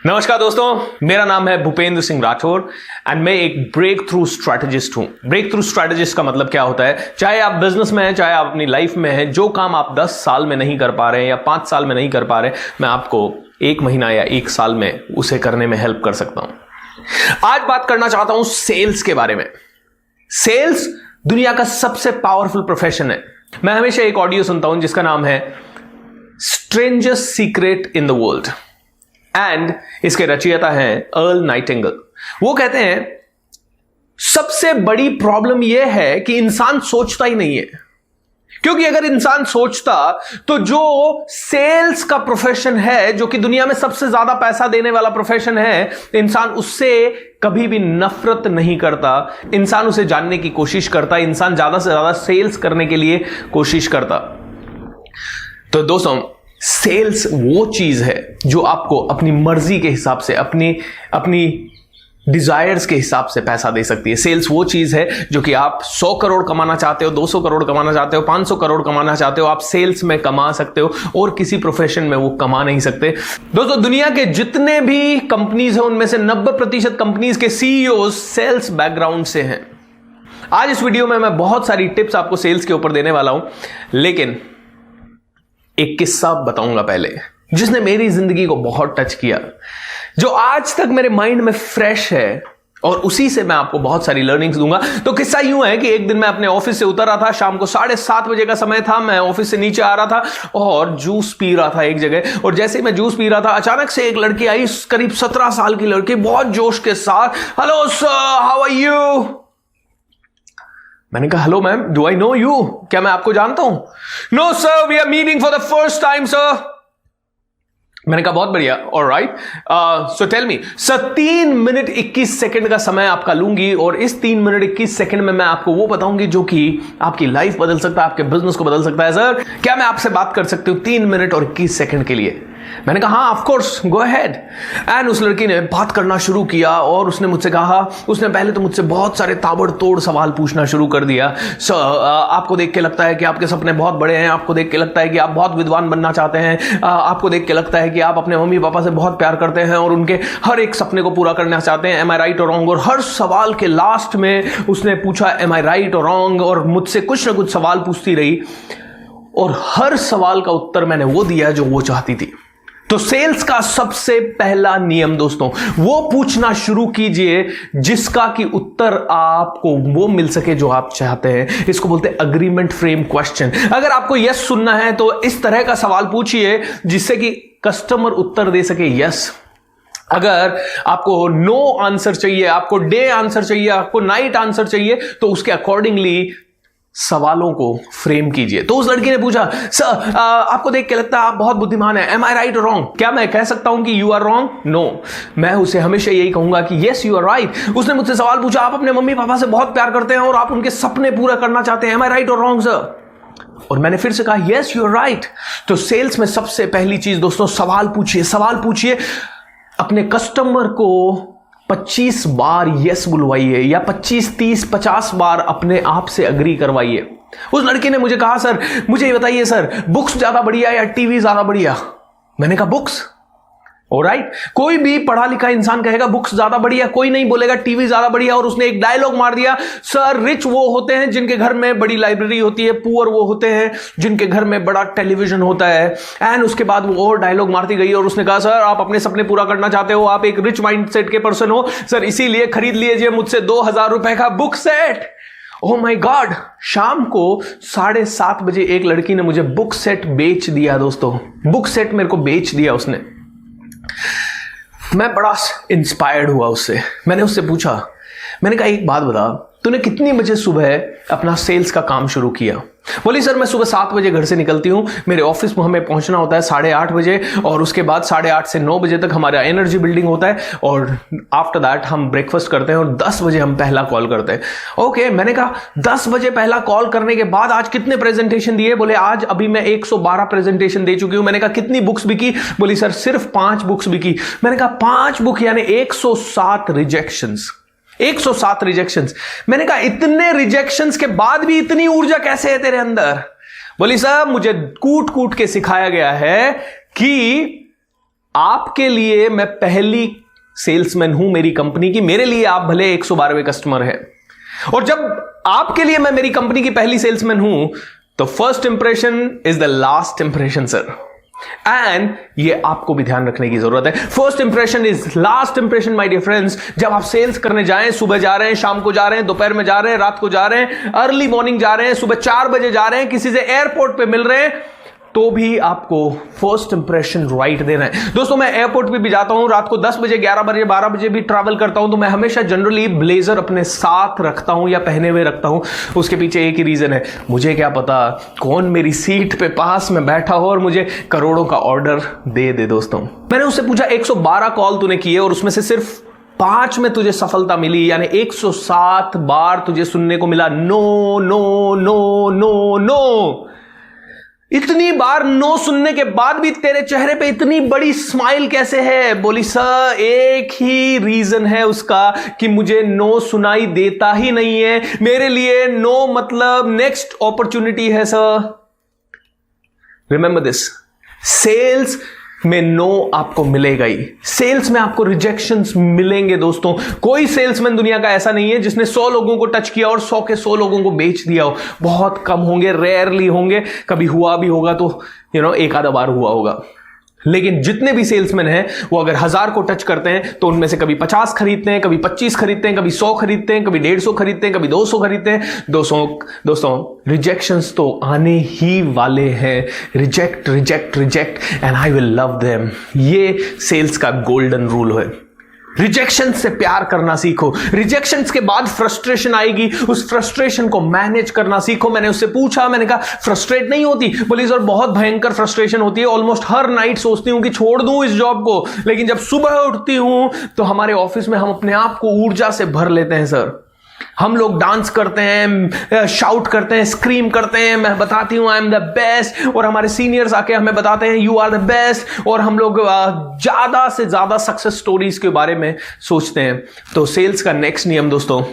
नमस्कार दोस्तों, मेरा नाम है भूपेंद्र सिंह राठौर एंड मैं एक ब्रेक थ्रू स्ट्रैटेजिस्ट हूं। ब्रेक थ्रू स्ट्रैटेजिस्ट का मतलब क्या होता है? चाहे आप बिजनेस में हैं, चाहे आप अपनी लाइफ में हैं, जो काम आप 10 साल में नहीं कर पा रहे हैं या 5 साल में नहीं कर पा रहे, मैं आपको 1 महीना या 1 साल में उसे करने में हेल्प कर सकता हूं। आज बात करना चाहता हूं सेल्स के बारे में। सेल्स दुनिया का सबसे पावरफुल प्रोफेशन है। मैं हमेशा एक ऑडियो सुनता हूं जिसका नाम है strangers secret in the world and इसके रचयिता हैं अर्ल नाइटिंगेल। वो कहते हैं सबसे बड़ी प्रॉब्लम यह है कि इंसान सोचता ही नहीं है, क्योंकि अगर इंसान सोचता तो जो सेल्स का प्रोफेशन है, जो कि दुनिया में सबसे ज्यादा पैसा देने वाला प्रोफेशन है, इंसान उससे कभी भी नफरत नहीं करता। इंसान उसे जानने की कोशिश करता, इंसान ज्यादा से ज्यादा सेल्स करने के लिए कोशिश करता। तो दोस्तों, सेल्स वो चीज है जो आपको अपनी मर्जी के हिसाब से, अपनी डिजायर्स के हिसाब से पैसा दे सकती है। सेल्स वो चीज है जो कि आप 100 करोड़ कमाना चाहते हो, 200 करोड़ कमाना चाहते हो, 500 करोड़ कमाना चाहते हो, आप सेल्स में कमा सकते हो और किसी प्रोफेशन में वो कमा नहीं सकते। दोस्तों, दुनिया के जितने भी कंपनीज हैं उनमें से 90% कंपनीज के सीईओ सेल्स बैकग्राउंड से हैं। आज इस वीडियो में मैं बहुत सारी टिप्स आपको सेल्स के ऊपर देने वाला हूं, लेकिन एक किस्सा बताऊंगा पहले जिसने मेरी जिंदगी को बहुत टच किया, जो आज तक मेरे माइंड में फ्रेश है और उसी से मैं आपको बहुत सारी लर्निंग्स दूंगा। तो किस्सा यूं है कि एक दिन मैं अपने ऑफिस से उतर रहा था, शाम को 7:30 बजे का समय था। मैं ऑफिस से नीचे आ रहा था और जूस पी रहा था एक जगह, और जैसे ही मैं जूस पी रहा था अचानक से एक लड़की आई, करीब 17 साल की लड़की, बहुत जोश के साथ, hello sir, how are you. मैंने कहा hello ma'am, do I know you, क्या मैं आपको जानता हूं? No sir, we are meeting for the first time sir. मैंने कहा बहुत बढ़िया, alright, so tell me sir. 3 minute 21 second का समय आपका लूंगी और इस 3 मिनट 21 सेकंड में मैं आपको वो बताऊंगी जो कि आपकी लाइफ बदल सकता है, आपके बिजनेस को बदल सकता है। सर, क्या मैं आपसे बात कर सकती हूं 3 मिनट और 21 सेकंड के लिए? मैंने कहा हाँ, of course, go ahead. And उस लड़की ने बात करना शुरू किया और उसने मुझसे कहा, उसने पहले तो मुझसे बहुत सारे ताबड़तोड़ सवाल पूछना शुरू कर दिया। सर, आपको देख के लगता है कि आपके सपने बहुत बड़े हैं, आपको देख के लगता है कि आप बहुत विद्वान बनना चाहते हैं, आपको देख के लगता है कि आप अपने मम्मी पापा से बहुत प्यार करते हैं और उनके हर एक सपने को पूरा करना चाहते हैं। एम आई राइट और रॉन्ग? और हर सवाल के लास्ट में उसने पूछा एम आई राइट और रॉन्ग, और मुझसे कुछ ना कुछ सवाल पूछती रही और हर सवाल का उत्तर मैंने वो दिया जो वो चाहती थी। तो सेल्स का सबसे पहला नियम दोस्तों, वो पूछना शुरू कीजिए जिसका कि उत्तर आपको वो मिल सके जो आप चाहते हैं। इसको बोलते हैं अग्रीमेंट फ्रेम क्वेश्चन। अगर आपको यस सुनना है तो इस तरह का सवाल पूछिए जिससे कि कस्टमर उत्तर दे सके यस। अगर आपको नो आंसर चाहिए, आपको डे आंसर चाहिए, आपको नाइट आंसर चाहिए, तो उसके अकॉर्डिंगली सवालों को फ्रेम कीजिए। तो उस लड़की ने पूछा, सर, आपको देख के लगता है आप बहुत बुद्धिमान है, एम आई राइट और रॉन्ग? क्या मैं कह सकता हूं कि यू आर रॉन्ग? नो, मैं उसे हमेशा यही कहूंगा कि यस यू आर राइट। उसने मुझसे सवाल पूछा, आप अपने मम्मी पापा से बहुत प्यार करते हैं और आप उनके सपने पूरा करना चाहते हैं, एम आई राइट और रॉन्ग सर? और मैंने फिर से कहा यस यू आर राइट। तो सेल्स में सबसे पहली चीज दोस्तों, सवाल पूछिए। सवाल पूछिए, अपने कस्टमर को 25 बार यस बुलवाइए या 25, 30, 50 बार अपने आप से अग्री करवाइए। उस लड़की ने मुझे कहा, सर मुझे ये बताइए सर, बुक्स ज्यादा बढ़िया या टीवी ज्यादा बढ़िया? मैंने कहा बुक्स। ऑलराइट, कोई भी पढ़ा लिखा इंसान कहेगा बुक्स ज्यादा बढ़िया, कोई नहीं बोलेगा टीवी ज्यादा बढ़िया। और उसने एक डायलॉग मार दिया, सर रिच वो होते हैं जिनके घर में बड़ी लाइब्रेरी होती है, पुअर वो होते हैं जिनके घर में बड़ा टेलीविजन होता है। एंड उसके बाद वो और डायलॉग मारती गई और उसने कहा, सर आप अपने सपने पूरा करना चाहते हो, आप एक रिच माइंडसेट के पर्सन हो सर, इसीलिए खरीद लीजिए मुझसे 2000 रुपए का book set. Oh my God, शाम को 7:30 बजे एक लड़की ने मुझे बुक सेट बेच दिया दोस्तों। बुक सेट मेरे को बेच दिया उसने। मैं बड़ा इंस्पायर्ड हुआ उससे। मैंने उससे पूछा, मैंने कहा एक बात बता, तूने कितनी बजे सुबह अपना सेल्स का काम शुरू किया? बोली सर मैं सुबह 7 बजे घर से निकलती हूँ, मेरे ऑफिस में हमें पहुंचना होता है 8:30 बजे, और उसके बाद 8:30 से 9 बजे तक हमारा एनर्जी बिल्डिंग होता है, और आफ्टर दैट हम ब्रेकफास्ट करते हैं और 10 बजे हम पहला कॉल करते हैं। ओके, मैंने कहा 10 बजे पहला कॉल करने के बाद आज कितने प्रेजेंटेशन दिए? बोले आज अभी मैं 112 प्रेजेंटेशन दे चुकी हूं। मैंने कहा कितनी बुक्स बिकी? बोली सर सिर्फ 5 बुक्स बिकी। मैंने कहा 5 बुक यानी 107 रिजेक्शंस। 107 रिजेक्शंस। मैंने कहा इतने रिजेक्शंस के बाद भी इतनी ऊर्जा कैसे है तेरे अंदर? बोली साहब मुझे कूट कूट के सिखाया गया है कि आपके लिए मैं पहली सेल्समैन हूं मेरी कंपनी की, मेरे लिए आप भले 112वें कस्टमर है। और जब आपके लिए मैं मेरी कंपनी की पहली सेल्समैन हूं तो first impression is the last impression sir, and ये आपको भी ध्यान रखने की जरूरत है। First impression is last impression my dear friends. जब आप सेल्स करने जाएं, सुबह जा रहे हैं, शाम को जा रहे हैं, दोपहर में जा रहे हैं, रात को जा रहे हैं, अर्ली मॉर्निंग जा रहे हैं, सुबह 4 बजे जा रहे हैं, किसी से एयरपोर्ट पे मिल रहे हैं, तो भी आपको फर्स्ट इंप्रेशन राइट देना है। दोस्तों मैं एयरपोर्ट पे भी जाता हूं, रात को 10 बजे, 11 बजे, 12 बजे भी ट्रैवल करता हूं, तो मैं हमेशा जनरली ब्लेजर अपने साथ रखता हूं या पहने हुए रखता हूं। उसके पीछे एक ही रीजन है, मुझे क्या पता कौन मेरी सीट पे पास में बैठा हो और मुझे करोड़ों का ऑर्डर दे दे। दोस्तों मैंने उससे पूछा 112 कॉल तूने किए और उसमें से सिर्फ 5 में तुझे सफलता मिली, यानी 107 बार तुझे सुनने को मिला no no no no no. इतनी बार नो सुनने के बाद भी तेरे चेहरे पे इतनी बड़ी स्माइल कैसे है? बोली सर एक ही रीजन है उसका कि मुझे नो सुनाई देता ही नहीं है, मेरे लिए नो मतलब नेक्स्ट अपॉर्चुनिटी है सर। रिमेंबर दिस, सेल्स में नो आपको मिलेगा ही, सेल्स में आपको रिजेक्शंस मिलेंगे। दोस्तों कोई सेल्समैन दुनिया का ऐसा नहीं है जिसने 100 लोगों को टच किया और 100 के 100 लोगों को बेच दिया हो। बहुत कम होंगे, रेयरली होंगे, कभी हुआ भी होगा तो एक आधा बार हुआ होगा। लेकिन जितने भी सेल्समैन हैं वो अगर 1000 को टच करते हैं तो उनमें से कभी 50 खरीदते हैं, कभी 25 खरीदते हैं, कभी 100 खरीदते हैं, कभी 150 खरीदते हैं, कभी 200 खरीदते हैं। दोस्तों रिजेक्शंस तो आने ही वाले हैं। Reject reject reject and I will love them, ये सेल्स का गोल्डन रूल है। रिजेक्शन से प्यार करना सीखो। रिजेक्शंस के बाद फ्रस्ट्रेशन आएगी, उस फ्रस्ट्रेशन को मैनेज करना सीखो। मैंने उससे पूछा, मैंने कहा फ्रस्ट्रेट नहीं होती? बोली सर बहुत भयंकर फ्रस्ट्रेशन होती है, ऑलमोस्ट हर नाइट सोचती हूं कि छोड़ दूं इस जॉब को, लेकिन जब सुबह उठती हूं तो हमारे ऑफिस में हम अपने आप को ऊर्जा से भर लेते हैं सर। हम लोग डांस करते हैं, शाउट करते हैं, स्क्रीम करते हैं, मैं बताती हूं आई एम द बेस्ट, और हमारे सीनियर्स आके हमें बताते हैं यू आर द बेस्ट, और हम लोग ज्यादा से ज्यादा सक्सेस स्टोरीज के बारे में सोचते हैं। तो सेल्स का नेक्स्ट नियम दोस्तों,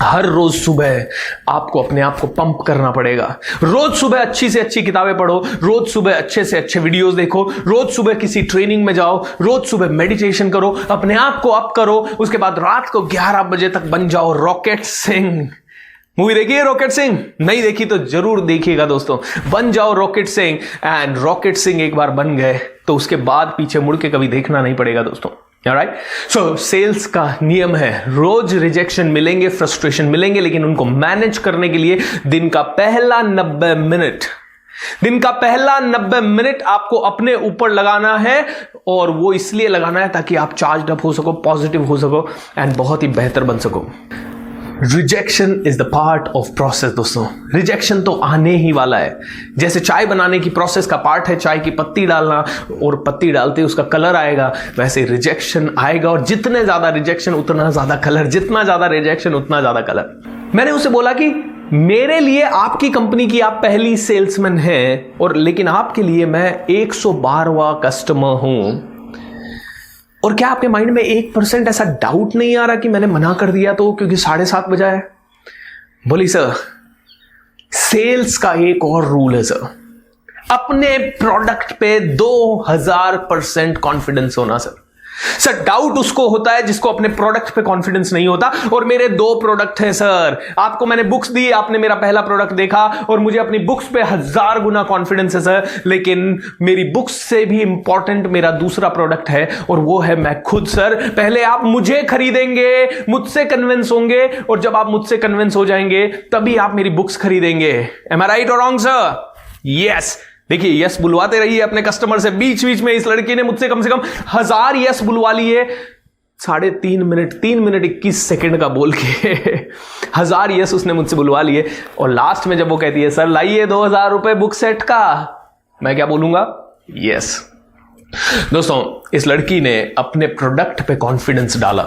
हर रोज सुबह आपको अपने आप को पंप करना पड़ेगा। रोज सुबह अच्छी से अच्छी किताबें पढ़ो, रोज सुबह अच्छे से अच्छे वीडियोस देखो, रोज सुबह किसी ट्रेनिंग में जाओ, रोज सुबह मेडिटेशन करो, अपने आप को अप करो। उसके बाद रात को 11 बजे तक बन जाओ रॉकेट सिंह। मूवी देखी है रॉकेट सिंह? नहीं देखी तो जरूर देखिएगा दोस्तों। बन जाओ rocket Singh, and rocket Singh एक बार बन गए तो उसके बाद पीछे मुड़ के कभी देखना नहीं पड़ेगा दोस्तों। राइट, सो सेल्स का नियम है, रोज रिजेक्शन मिलेंगे, फ्रस्ट्रेशन मिलेंगे, लेकिन उनको मैनेज करने के लिए दिन का पहला 90 मिनट आपको अपने ऊपर लगाना है, और वो इसलिए लगाना है ताकि आप चार्ज अप हो सको, पॉजिटिव हो सको, एंड बहुत ही बेहतर बन सको। Rejection is the part of process. दोस्तों रिजेक्शन तो आने ही वाला है। जैसे चाय बनाने की प्रोसेस का पार्ट है चाय की पत्ती डालना, और पत्ती डालते उसका कलर आएगा, वैसे रिजेक्शन आएगा, और जितने ज्यादा रिजेक्शन उतना ज्यादा कलर, जितना ज्यादा रिजेक्शन उतना ज्यादा कलर। मैंने उसे बोला कि मेरे लिए आपकी कंपनी की आप पहली सेल्समैन हैं, और लेकिन आपके लिए मैं 112वां कस्टमर हूं, और क्या आपके माइंड में 1% ऐसा डाउट नहीं आ रहा कि मैंने मना कर दिया तो क्योंकि 7:30 बजा है? बोली सर सेल्स का एक और रूल है सर, अपने प्रोडक्ट पे 2000% कॉन्फिडेंस होना सर। सर डाउट उसको होता है जिसको अपने प्रोडक्ट पे कॉन्फिडेंस नहीं होता, और मेरे 2 प्रोडक्ट हैं सर। आपको मैंने बुक्स दी, आपने मेरा पहला प्रोडक्ट देखा, और मुझे अपनी बुक्स पे 1000 गुना कॉन्फिडेंस है सर, लेकिन मेरी बुक्स से भी इंपॉर्टेंट मेरा दूसरा प्रोडक्ट है, और वो है मैं खुद सर। पहले आप मुझे खरीदेंगे, मुझसे कन्विंस होंगे, और जब आप मुझसे कन्विंस हो जाएंगे तभी आप मेरी बुक्स खरीदेंगे। एम आई राइट और रॉन्ग सर? यस। देखिए यस बुलवाते रहिए अपने कस्टमर से। बीच बीच में इस लड़की ने मुझसे कम से कम 1000 यस बुलवा लिए 3.5 मिनट, 3 मिनट 21 सेकंड का बोल के 1000 यस उसने मुझसे बुलवा लिए। और लास्ट में जब वो कहती है सर लाइए 2000 रुपए बुक सेट का, मैं क्या बोलूंगा? यस। दोस्तों इस लड़की ने अपने प्रोडक्ट पे कॉन्फिडेंस डाला।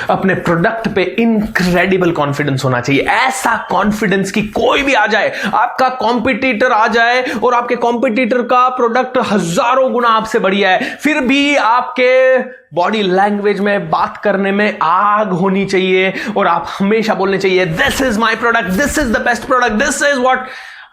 अपने प्रोडक्ट पे इनक्रेडिबल कॉन्फिडेंस होना चाहिए, ऐसा कॉन्फिडेंस कि कोई भी आ जाए, आपका कॉम्पिटिटर आ जाए और आपके कॉम्पिटिटर का प्रोडक्ट हजारों गुना आपसे बढ़िया है, फिर भी आपके बॉडी लैंग्वेज में, बात करने में आग होनी चाहिए, और आप हमेशा बोलने चाहिए this is my product, this is the best product, this is what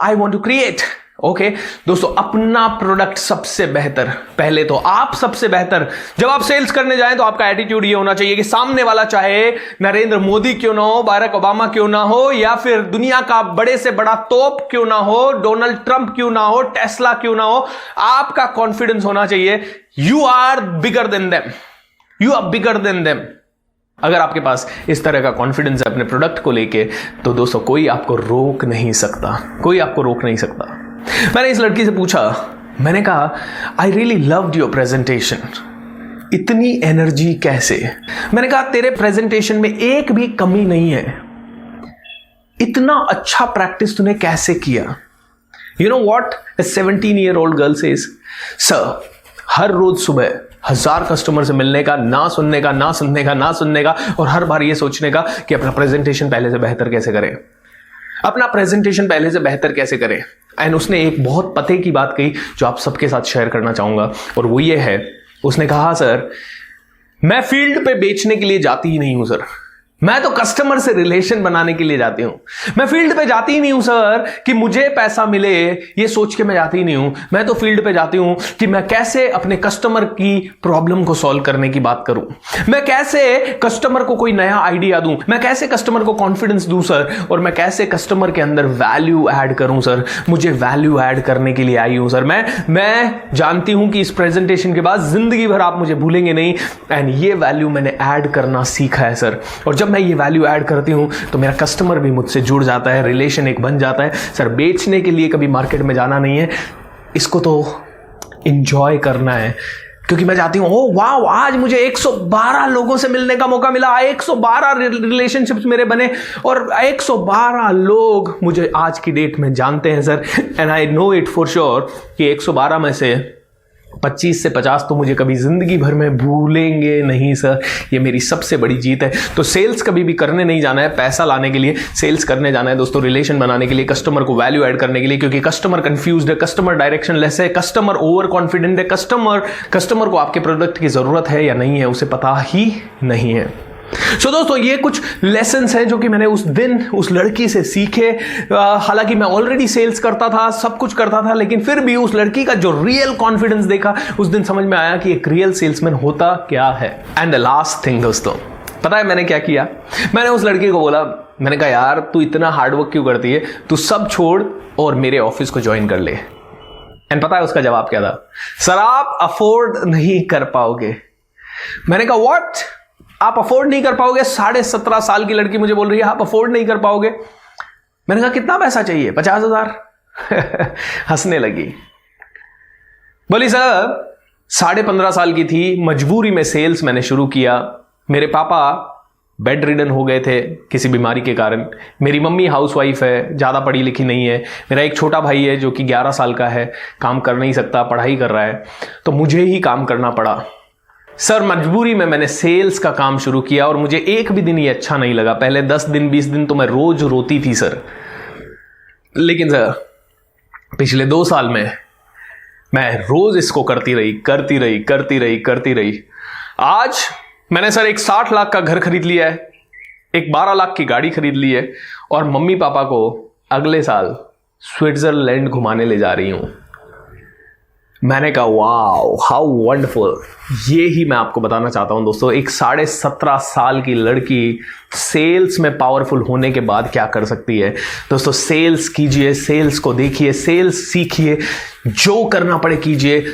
I want to create. Okay दोस्तों, अपना प्रोडक्ट सबसे बेहतर, पहले तो आप सबसे बेहतर। जब आप सेल्स करने जाएं तो आपका एटीट्यूड ये होना चाहिए कि सामने वाला चाहे नरेंद्र मोदी क्यों ना हो, बाराक ओबामा क्यों ना हो, या फिर दुनिया का बड़े से बड़ा तोप क्यों ना हो, डोनाल्ड ट्रंप क्यों ना हो, टेस्ला क्यों ना हो, आपका कॉन्फिडेंस होना चाहिए you are bigger than them, you are bigger than them. अगर आपके पास इस तरह का कॉन्फिडेंस है अपने प्रोडक्ट को लेके, तो दोस्तों कोई आपको रोक नहीं सकता, कोई आपको रोक नहीं सकता। मैंने इस लड़की से पूछा, मैंने कहा I really loved your presentation, इतनी एनर्जी कैसे? मैंने कहा तेरे प्रेजेंटेशन में एक भी कमी नहीं है, इतना अच्छा प्रैक्टिस तूने कैसे किया? You know what a 17-year-old girl says, sir हर रोज सुबह 1000 कस्टमर से मिलने का, ना सुनने का, ना सुनने का, ना सुनने का, और हर बार ये सोचने का कि अपना प्रेजेंटेशन पहले से बेहतर कैसे करें, अपना प्रेजेंटेशन पहले से बेहतर कैसे करें। एंड उसने एक बहुत पते की बात कही जो आप सबके साथ शेयर करना चाहूंगा, और वो ये है, उसने कहा सर मैं फील्ड पे बेचने के लिए जाती ही नहीं हूं सर, मैं तो कस्टमर से रिलेशन बनाने के लिए जाती हूं। मैं फील्ड पे जाती ही नहीं हूं सर कि मुझे पैसा मिले, ये सोच के मैं जाती ही नहीं हूं। मैं तो फील्ड पे जाती हूं कि मैं कैसे अपने कस्टमर की प्रॉब्लम को सॉल्व करने की बात करूं, मैं कैसे कस्टमर को कोई नया आइडिया दूं, मैं कैसे कस्टमर को कॉन्फिडेंस दूं सर, और मैं कैसे कस्टमर के अंदर वैल्यू ऐड करूं सर। मुझे वैल्यू ऐड करने के लिए आई हूं सर। मैं जानती हूं कि इस प्रेजेंटेशन के बाद जिंदगी भर आप मुझे भूलेंगे नहीं, एंड ये वैल्यू मैंने ऐड करना सीखा है सर। और जब मैं ये वैल्यू ऐड करती हूं तो मेरा कस्टमर भी मुझसे जुड़ जाता है, रिलेशन एक बन जाता है। सर बेचने के लिए कभी मार्केट में जाना नहीं है, इसको तो एंजॉय करना है, क्योंकि मैं चाहती हूं ओ वाह आज मुझे 112 लोगों से मिलने का मौका मिला, 112 रिलेशनशिप्स मेरे बने, और 112 लोग मुझे आज की डेट में जानते हैं sir. And I know it for sure कि 112 में से 25 से 50 तो मुझे कभी जिंदगी भर में भूलेंगे नहीं सर। ये मेरी सबसे बड़ी जीत है। तो सेल्स कभी भी करने नहीं जाना है पैसा लाने के लिए, सेल्स करने जाना है दोस्तों रिलेशन बनाने के लिए, कस्टमर को वैल्यू ऐड करने के लिए, क्योंकि कस्टमर कंफ्यूज्ड है, कस्टमर डायरेक्शन लेस है, कस्टमर ओवर कॉन्फिडेंट है, कस्टमर को आपके प्रोडक्ट की जरूरत है या नहीं है उसे पता ही नहीं है। सो दोस्तों ये कुछ लेसन्स हैं जो कि मैंने उस दिन उस लड़की से सीखे। हालांकि मैं ऑलरेडी सेल्स करता था, सब कुछ करता था, लेकिन फिर भी उस लड़की का जो रियल कॉन्फिडेंस देखा उस दिन समझ में आया कि एक रियल सेल्समैन होता क्या है। एंड द लास्ट थिंग दोस्तों, पता है मैंने क्या किया? मैंने उस लड़की को बोला, मैंने कहा यार तू इतना हार्डवर्क क्यों करती है, तू सब छोड़ और मेरे ऑफिस को ज्वाइन कर ले। एंड पता है उसका जवाब क्या था? सर आप अफोर्ड नहीं कर पाओगे। मैंने कहा व्हाट, आप अफोर्ड नहीं कर पाओगे? 17.5 साल की लड़की मुझे बोल रही है आप अफोर्ड नहीं कर पाओगे। मैंने कहा कितना पैसा चाहिए? 50,000। हंसने लगी, बोली सर 15.5 साल की थी, मजबूरी में सेल्स मैंने शुरू किया। मेरे पापा बेड रिडन हो गए थे किसी बीमारी के कारण, मेरी मम्मी हाउसवाइफ है, ज़्यादा पढ़ी लिखी नहीं है, मेरा एक छोटा भाई है जो कि 11 साल का है, काम कर नहीं सकता, पढ़ाई कर रहा है, तो मुझे ही काम करना पड़ा। सर मजबूरी में मैंने सेल्स का काम शुरू किया और मुझे एक भी दिन ये अच्छा नहीं लगा। पहले 10 दिन 20 दिन तो मैं रोज रोती थी सर, लेकिन सर पिछले 2 साल में मैं रोज इसको करती रही। आज मैंने सर एक 60 लाख का घर खरीद लिया है, एक 12 लाख की गाड़ी खरीद ली है, और मम्मी पापा को अगले साल स्विट्जरलैंड घुमाने ले जा रही हूं। मैंने कहा वाओ हाउ वंडरफुल। ये ही मैं आपको बताना चाहता हूं दोस्तों, एक 17.5 साल की लड़की सेल्स में पावरफुल होने के बाद क्या कर सकती है। दोस्तों सेल्स कीजिए, सेल्स को देखिए, सेल्स सीखिए, जो करना पड़े कीजिए।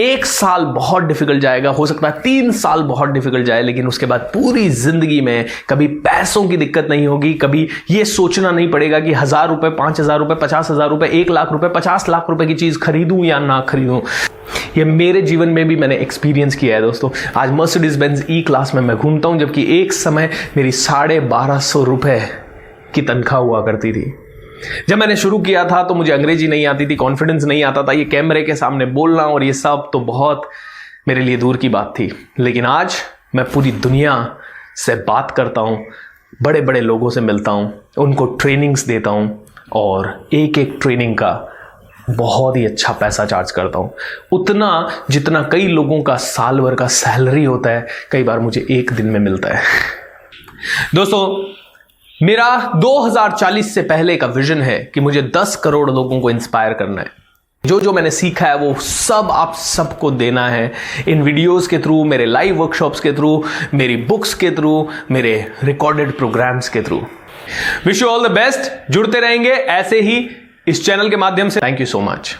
1 साल बहुत डिफिकल्ट जाएगा, हो सकता है 3 साल बहुत डिफिकल्ट जाए, लेकिन उसके बाद पूरी जिंदगी में कभी पैसों की दिक्कत नहीं होगी। कभी ये सोचना नहीं पड़ेगा कि 1000 रुपए, 5000 रुपए, 50,000 रुपए, 1 लाख रुपए, 50 लाख रुपए की चीज खरीदूं या ना खरीदूं। ये मेरे जीवन में भी मैंने एक्सपीरियंस किया है दोस्तों। आज मर्सिडीज बेंज ई क्लास में मैं घूमता हूं, जबकि एक समय मेरी 1250 रुपए की तनख्वाह हुआ करती थी। जब मैंने शुरू किया था तो मुझे अंग्रेजी नहीं आती थी, कॉन्फिडेंस नहीं आता था, ये कैमरे के सामने बोलना और ये सब तो बहुत मेरे लिए दूर की बात थी। लेकिन आज मैं पूरी दुनिया से बात करता हूं, बड़े बड़े लोगों से मिलता हूं, उनको ट्रेनिंग्स देता हूं, और एक एक ट्रेनिंग का बहुत ही अच्छा पैसा चार्ज करता हूं, उतना जितना कई लोगों का साल भर का सैलरी होता है, कई बार मुझे एक दिन में मिलता है। दोस्तों मेरा 2040 से पहले का विजन है कि मुझे 10 करोड़ लोगों को इंस्पायर करना है। जो जो मैंने सीखा है वो सब आप सबको देना है इन वीडियोस के थ्रू, मेरे लाइव वर्कशॉप्स के थ्रू, मेरी बुक्स के थ्रू, मेरे रिकॉर्डेड प्रोग्राम्स के through. Wish you all the best. जुड़ते रहेंगे ऐसे ही इस चैनल के माध्यम से। Thank you so much.